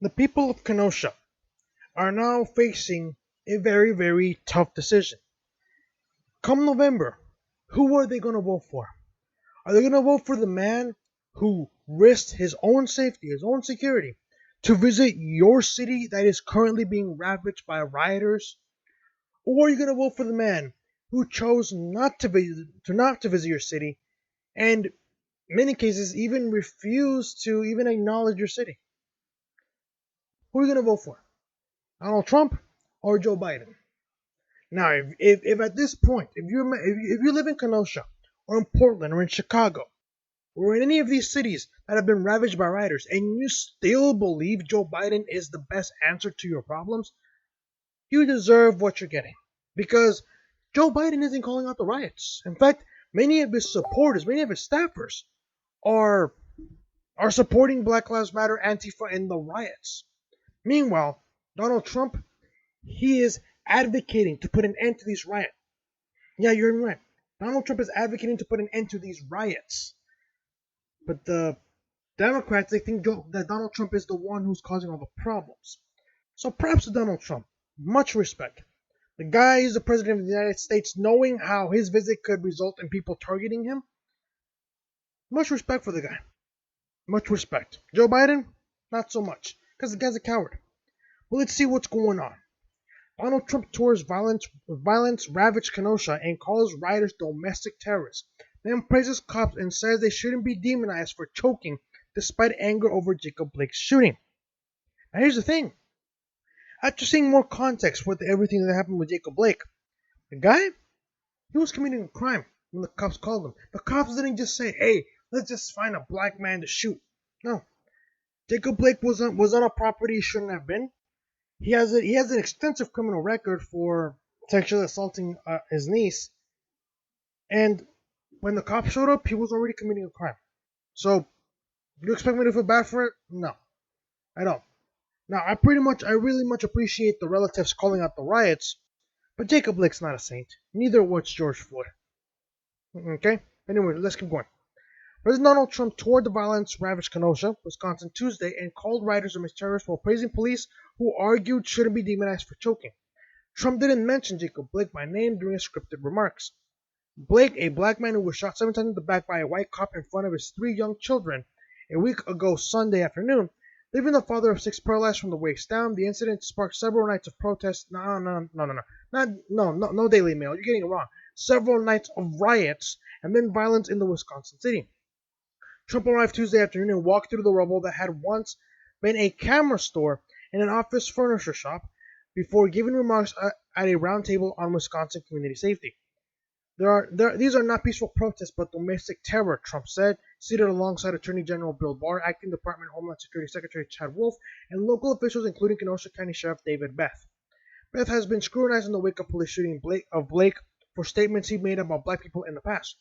The people of Kenosha are now facing a very, very tough decision. Come November, who are they going to vote for? Are they going to vote for the man who risked his own safety, his own security, to visit your city that is currently being ravaged by rioters? Or are you going to vote for the man who chose not to visit your city and, in many cases, even refused to even acknowledge your city? Who are you going to vote for? Donald Trump or Joe Biden? Now, if at this point, if you live in Kenosha or in Portland or in Chicago or in any of these cities that have been ravaged by rioters, and you still believe Joe Biden is the best answer to your problems, you deserve what you're getting. Because Joe Biden isn't calling out the riots. In fact, many of his supporters, many of his staffers are are supporting Black Lives Matter, Antifa, and the riots. Meanwhile, Donald Trump, he is advocating to put an end to these riots. Yeah, you're right. Donald Trump is advocating to put an end to these riots. But the Democrats, they think that Donald Trump is the one who's causing all the problems. So props to Donald Trump. Much respect. The guy is the president of the United States, knowing how his visit could result in people targeting him. Much respect for the guy. Much respect. Joe Biden, not so much, because the guy's a coward. Well, let's see what's going on. Donald Trump tours violence ravaged Kenosha and calls rioters domestic terrorists. Then praises cops and says they shouldn't be demonized for choking despite anger over Jacob Blake's shooting. Now here's the thing. After seeing more context for everything that happened with Jacob Blake, the guy, he was committing a crime when the cops called him. The cops didn't just say, hey, let's just find a black man to shoot. No. Jacob Blake was on a property he shouldn't have been. He has an extensive criminal record for sexually assaulting his niece, and when the cops showed up, he was already committing a crime. So, you expect me to feel bad for it? No, I don't. Now, I really much appreciate the relatives calling out the riots, but Jacob Blake's not a saint. Neither was George Floyd. Okay. Anyway, let's keep going. President Donald Trump toured the violence-ravaged Kenosha, Wisconsin Tuesday and called rioters terrorists while praising police who argued shouldn't be demonized for choking. Trump didn't mention Jacob Blake by name during his scripted remarks. Blake, a black man who was shot 7 times in the back by a white cop in front of his 3 young children a week ago Sunday afternoon, leaving the father of 6 paralyzed from the waist down. The incident sparked several nights of protests. No, Daily Mail. You're getting it wrong. Several nights of riots and then violence in the Wisconsin city. Trump arrived Tuesday afternoon and walked through the rubble that had once been a camera store and an office furniture shop before giving remarks at a roundtable on Wisconsin community safety. These are not peaceful protests but domestic terror, Trump said, seated alongside Attorney General Bill Barr, Acting Department Homeland Security Secretary Chad Wolf, and local officials including Kenosha County Sheriff David Beth. Beth has been scrutinized in the wake of police shooting of Blake for statements he made about black people in the past.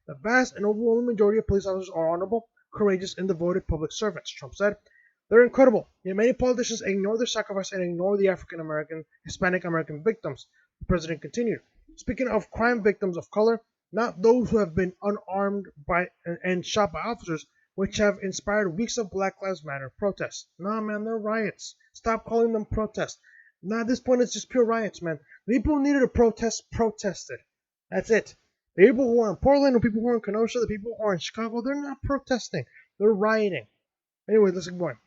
The vast and overwhelming majority of police officers are honorable, courageous, and devoted public servants, Trump said. They're incredible, yet many politicians ignore their sacrifice and ignore the African American, Hispanic American victims, the president continued. Speaking of crime victims of color, not those who have been unarmed and shot by officers, which have inspired weeks of Black Lives Matter protests. Nah, man, they're riots. Stop calling them protests. Nah, at this point, it's just pure riots, man. The people who needed to protest protested. That's it. The people who are in Portland, the people who are in Kenosha, the people who are in Chicago, they're not protesting. They're rioting. Anyway, let's keep going.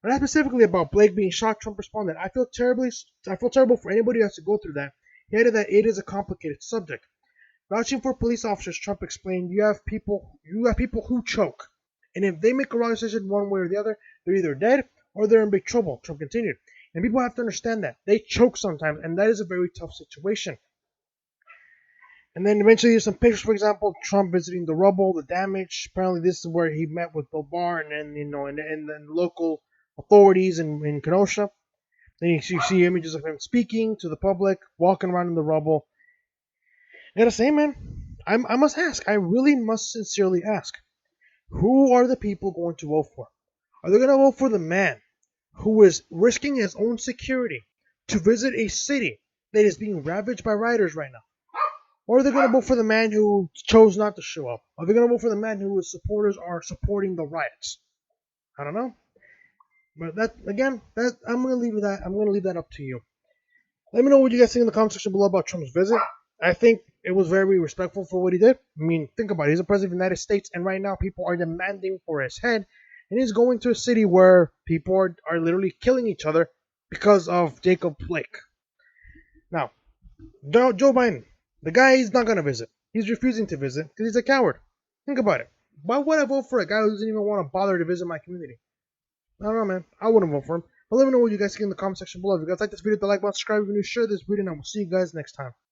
When asked specifically about Blake being shot, Trump responded, I feel terrible for anybody who has to go through that. He added that it is a complicated subject. Vouching for police officers, Trump explained, you have people who choke. And if they make a wrong decision one way or the other, they're either dead or they're in big trouble, Trump continued. And people have to understand that. They choke sometimes, and that is a very tough situation. And then eventually there's some pictures, for example, Trump visiting the rubble, the damage. Apparently this is where he met with Bill Barr and then, and then local authorities in Kenosha. Then you see images of him speaking to the public, walking around in the rubble. I gotta say, man, I must ask. I really must sincerely ask. Who are the people going to vote for? Are they going to vote for the man who is risking his own security to visit a city that is being ravaged by rioters right now? Or are they going to vote for the man who chose not to show up? Are they going to vote for the man who his supporters are supporting the riots? I don't know. But that again, that I'm gonna leave that up to you. Let me know what you guys think in the comment section below about Trump's visit. I think it was very respectful for what he did. I mean, think about it. He's the president of the United States, and right now people are demanding for his head. And he's going to a city where people are literally killing each other because of Jacob Blake. Now, Joe Biden, the guy is not going to visit. He's refusing to visit because he's a coward. Think about it. Why would I vote for a guy who doesn't even want to bother to visit my community? I don't know, man. I wouldn't vote for him. But let me know what you guys think in the comment section below. If you guys like this video, hit the like button, subscribe if you're new, share this video, and I will see you guys next time.